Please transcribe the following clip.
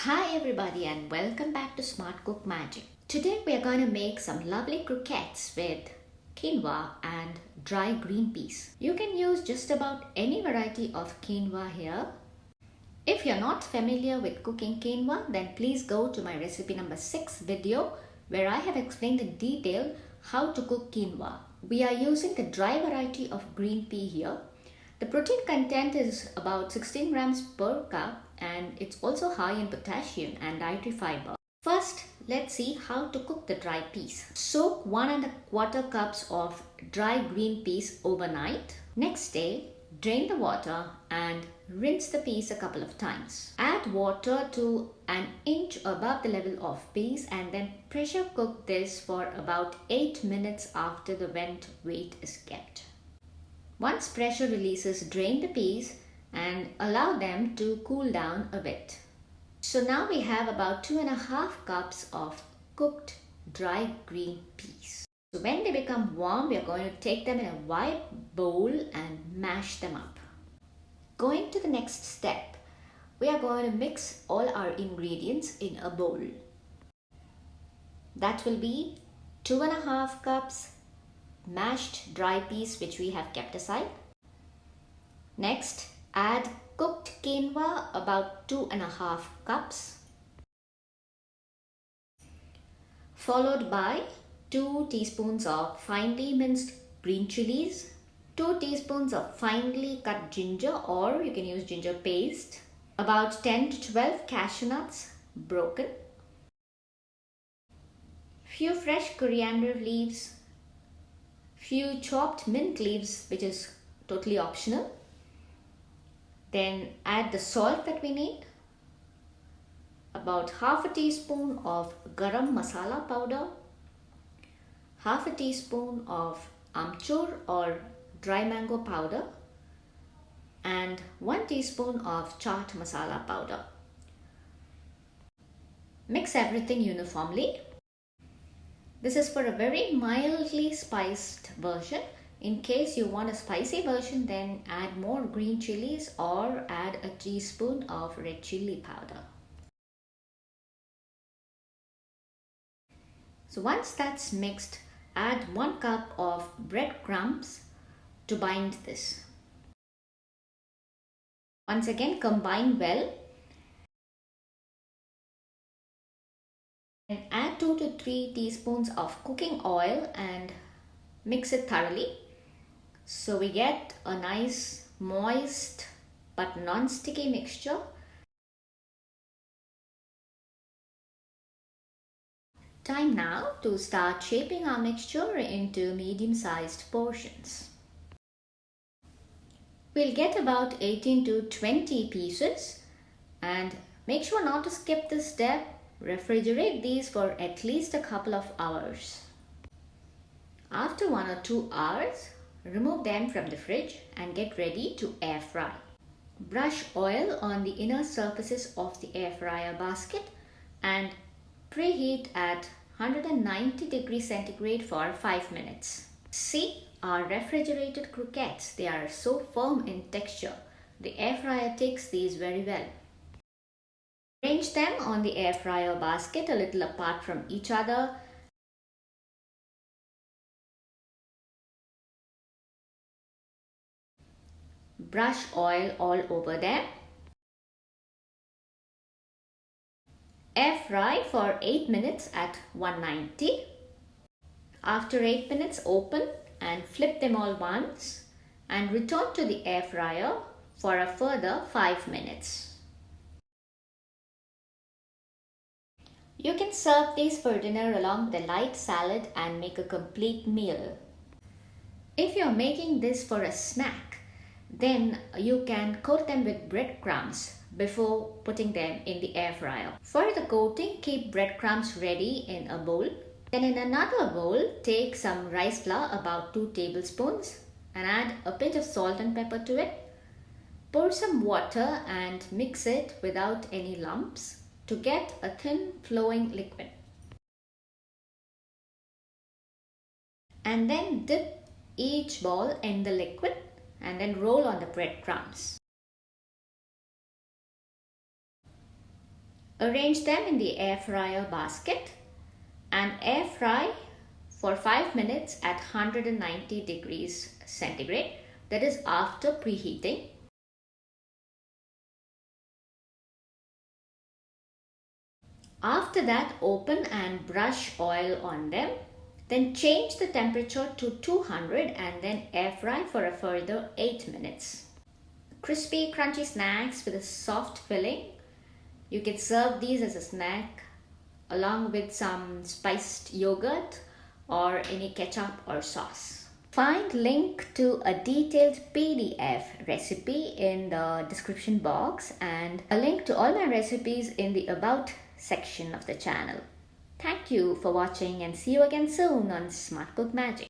Hi everybody and welcome back to Smart Cook Magic. Today we are going to make some lovely croquettes with quinoa and dry green peas. You can use just about any variety of quinoa here. If you're not familiar with cooking quinoa, then please go to my recipe number 6 video where I have explained in detail how to cook quinoa. We are using the dry variety of green pea here. The protein content is about 16 grams per cup and it's also high in potassium and dietary fiber. First, let's see how to cook the dry peas. Soak 1¼ cups of dry green peas overnight. Next day, drain the water and rinse the peas a couple of times. Add water to an inch above the level of peas and then pressure cook this for about 8 minutes after the vent weight is kept. Once pressure releases, drain the peas and allow them to cool down a bit. So now we have about 2½ cups of cooked dry green peas. So when they become warm, we are going to take them in a wide bowl and mash them up. Going to the next step, we are going to mix all our ingredients in a bowl. That will be 2½ cups mashed dry peas which we have kept aside. Next, add cooked quinoa about 2½ cups, followed by 2 teaspoons of finely minced green chillies, 2 teaspoons of finely cut ginger, or you can use ginger paste, about 10 to 12 cashew nuts broken, few fresh coriander leaves, few chopped mint leaves which is totally optional. Then add the salt that we need, about ½ teaspoon of garam masala powder, ½ teaspoon of amchur or dry mango powder, and 1 teaspoon of chaat masala powder. Mix everything uniformly. This is for a very mildly spiced version. In case you want a spicy version, then add more green chilies or add a teaspoon of red chili powder. So once that's mixed, add 1 cup of breadcrumbs to bind this. Once again, combine well. And add 2 to 3 teaspoons of cooking oil and mix it thoroughly. So we get a nice moist but non-sticky mixture. Time now to start shaping our mixture into medium-sized portions. We'll get about 18 to 20 pieces and make sure not to skip this step. Refrigerate these for at least a couple of hours. After 1 or 2 hours, remove them from the fridge and get ready to air fry. Brush oil on the inner surfaces of the air fryer basket and preheat at 190 degrees centigrade for 5 minutes. See our refrigerated croquettes, they are so firm in texture. The air fryer takes these very well. Arrange them on the air fryer basket a little apart from each other. Brush oil all over them. Air fry for 8 minutes at 190. After 8 minutes, open and flip them all once and return to the air fryer for a further 5 minutes. You can serve these for dinner along with a light salad and make a complete meal. If you're making this for a snack, then you can coat them with breadcrumbs before putting them in the air fryer. For the coating, keep breadcrumbs ready in a bowl. Then in another bowl, take some rice flour, about 2 tablespoons, and add a pinch of salt and pepper to it. Pour some water and mix it without any lumps to get a thin flowing liquid. And then dip each ball in the liquid and then roll on the breadcrumbs. Arrange them in the air fryer basket and air fry for 5 minutes at 190 degrees centigrade, that is after preheating. After that, open and brush oil on them. Then change the temperature to 200 and then air fry for a further 8 minutes. Crispy, crunchy snacks with a soft filling. You can serve these as a snack along with some spiced yogurt or any ketchup or sauce. Find link to a detailed PDF recipe in the description box and a link to all my recipes in the About section of the channel. Thank you for watching and see you again soon on Smart Cook Magic.